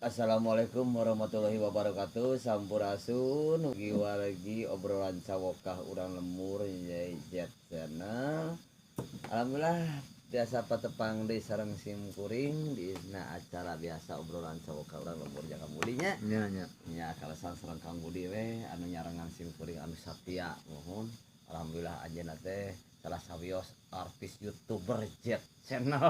Assalamualaikum warahmatullahi wabarakatuh. Sampurasun ugi wargi obrolan cawokah urang lemur Jet channel. Alhamdulillah biasa patepang di sareng sim kuring di acara biasa obrolan cawokah urang lemur jaka mulinya. Nya kalasan sareng Kang Budi we anu nyarengan sim kuring anu satya mohon. Alhamdulillah ajeuna teh salah sawios artis YouTuber Jet channel.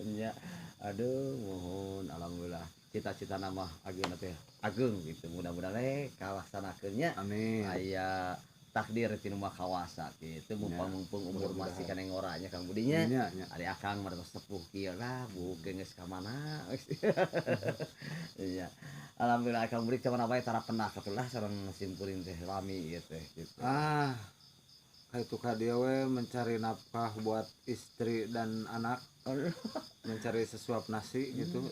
Nya aduh mohon alhamdulillah cita-cita nama ageuna teh ageng gitu mudah-mudahan kalaksanakeunnya Amin. aya takdir tinu makawasa gitu mumpung umur masih kana ngoranya Kang Budinya ari akang mah sepuh kieu lah bukeun geus ka mana iya alhamdulillah Kang Budi camana bae tara pernah katulah sareng simkuring teh rami ieu teh gitu Itu dia we mencari nafkah buat istri dan anak, mencari sesuap nasi gitu.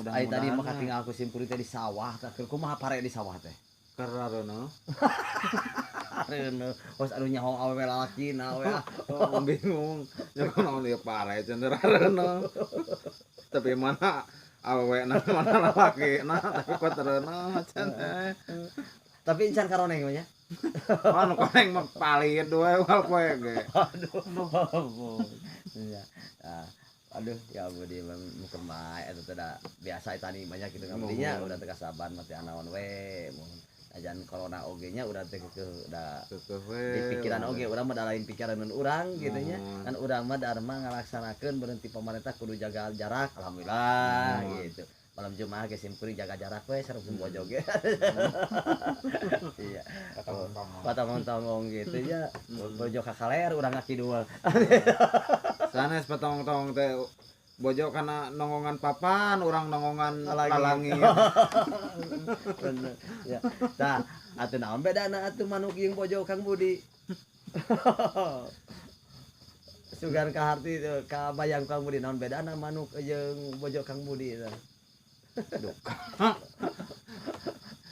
Ai tadi mah Mudah-mudahan kating aku simkuring teh di sawah teh kumaha pare di sawah teh karena areuna hos anu nyaho awewe lalakina we bingung nyaho naon ieu pare cenderarana. Tapi mana awewe mana lalakina tapi kotorna cenah. tapi encan karoneng mah nya Anu koneng mah palit we wal poe ge. aduh ya aduh ya budi mungkin mah eta teh da biasa tani banyak gitu kan nya udah teh kasaban mah teh anaon we mohon ajan corona oge nya udah teh da di pikiran oge urang mah da lain pikiran urang gitu nya kan urang mah darma ngalaksanakeun berhenti pemerintah kudu jaga jarak alhamdulillah gitu malam Jumat ge simkuring jaga jarak we sareng bojo ge iya patong-tong gitu ya bojo kakaler urang ngakidul Sanes patong-tong teh bojo kana nongongan papan, urang nongongan Lalangit. lalangit. Bener ya tah atuh naon bedana atuh manuk jeung bojo Kang Budi sugan ka harti ka bayang Kang Budi naon bedana manuk jeung bojo Kang Budi tah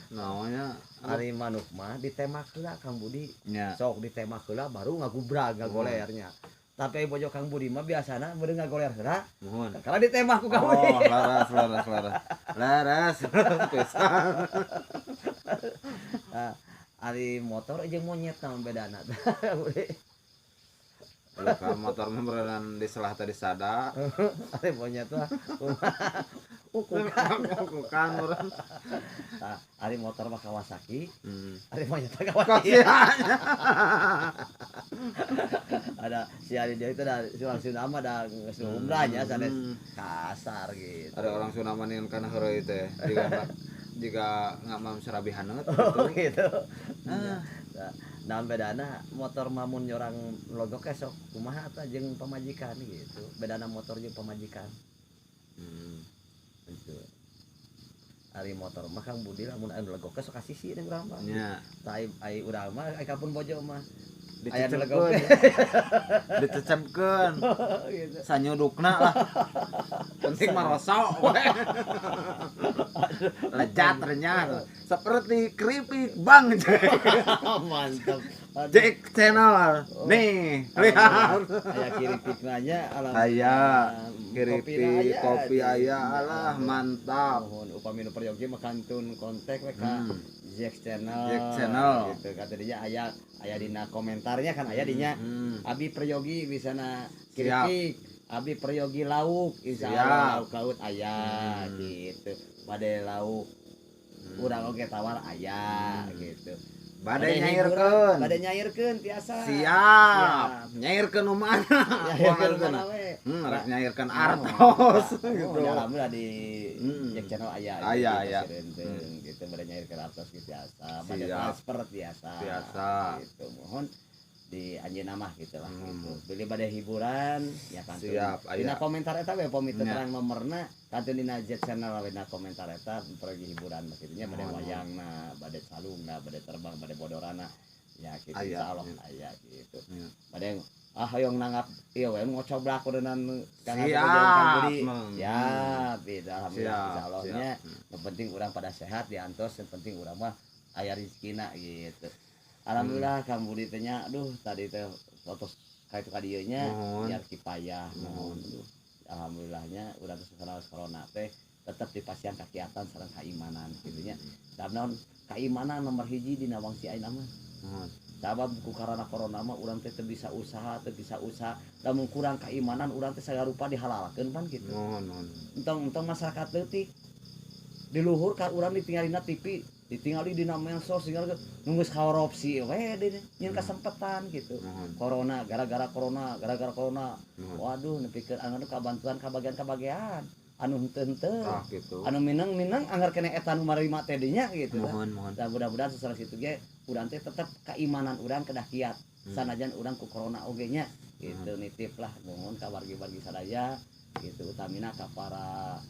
Namanya ari manuk mah ditemak heula Kang Budi nya. sok ditemak heula baru ngagubrag ngagolernya tapi bojo Kang Budi mah biasana beureung ngagoler heula Mohon. kalau ditembak ku Kang Budi Oh, laras pisan. ari motor jeung monyet naon bedana Kalau motor mah berenang di selah tadi sada. ari monyet mah Bukan urang. ari motor mah Kawasaki ari monyet mah Kok Kawasaki sia-nya. ada si ari dia itu da langsung nama da geus umrahnya sanes kasar gitu Ada orang Sunda manin kana heureuy teh. Jika ngamam serabihaneut oh gitu. gitu naon bedana motor mamun nyorang logok esok kumaha eta jeung pamajikan gitu bedana motor jeung pamajikan gitu ari motor mah Kang Budi lamun anu logok sok kasisi deung urang mah Nya. tah ai urang mah ai kapun bojo mah Dicecepkeun. gitu Sanyudukna lah. Penting mah rosok we. Lezat ternyata. Seperti keripik Bang Jack. mantap Jack channel. Nih, lihat. aya kiripikna nya Aya keripik kopi aya alah mantap. mohon upami nu peryogi mah kantun kontak we ka Jack channel gitu kata dia aya dina komentarnya kan aya dinya abi peryogi bisana kiripik abi peryogi lauk insyaallah lauk aya gitu bade lauk urang oge tawar aya gitu Bade nyairkeun tiasa siap nyairkeun nu mana nyairkeun mana we rek nyairkeun artos gitu alhamdulillah di Jack channel aya gitu bade nyairkeun artos gitu biasa bade transfer biasa gitu mohon di anjeunna mah gitu lah gitu beli bade hiburan ya kan dina komentar eta we pamit terang nomorna kantun dina Jet channel we dina komentar eta pergi hiburan maksudnya bade wayangna bade salungna bade terbang bade bodorana ya gitu insyaallah aya gitu bade hoyong nanggap ieu we ngocoblak kudenan Kang Budi ya beda alhamdulillah insyaallah nya yang penting urang pada sehat diantos yang penting urang mah aya rezekina gitu alhamdulillah Kang Budi teh nya aduh tadi teh foto kaitu ka dieu nya biar kipayah mohon alhamdulillahnya urang teh salah corona teh tetap dipasihan kakiatan sareng keimanan gitu nya. Namun keimanan nomor hiji dina wangsi ayeuna mah. Sabab ku karana corona mah urang teh teu bisa usaha, lamun kurang keimanan urang teh sagarupa dihalalkeun pan gitu. Entong masyarakat leutik di luhur ka urang ditinggalina TV, ditinggali dina medsos, tinggal nunggu korupsi we nyeun kasempetan gitu. Corona gara-gara corona. Waduh nepikeun anu kabantuan kabagian anu henteu gitu. Anu mineng anggar kene eta nu marima teh dinya gitu. Mohon. Dan mudah-mudahan sesuai situ ge urang teh tetep keimanan urang kedah kiat. Sanajan urang ku corona oge nya gitu. Nitip lah mohon ka wargi-wargi sadaya gitu, utamina ka para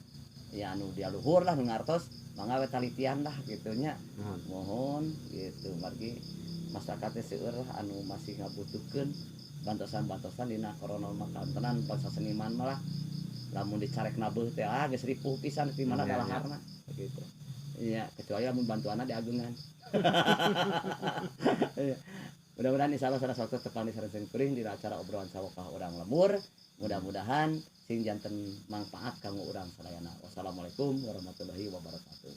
ya anu dia luhur lah nu ngartos mangga we talitian lah gitu nya. Mohon gitu margi masyarakat teh seueur anu masih ngabutuhkeun bantosan-bantosan dina corona makantenan bangsa seniman malah lamun dicarek nabeuh teh geus ripuh pisan di mana dalaharna gitu. Iya, kecuali lamun bantuanna diageungan. Mudah-mudahan insyaallah salah satu tepan disareng kuring di acara obrolan sawokah urang lembur. Mudah-mudahan sing janten manfaat kanggo urang sadayana. Wassalamualaikum warahmatullahi wabarakatuh.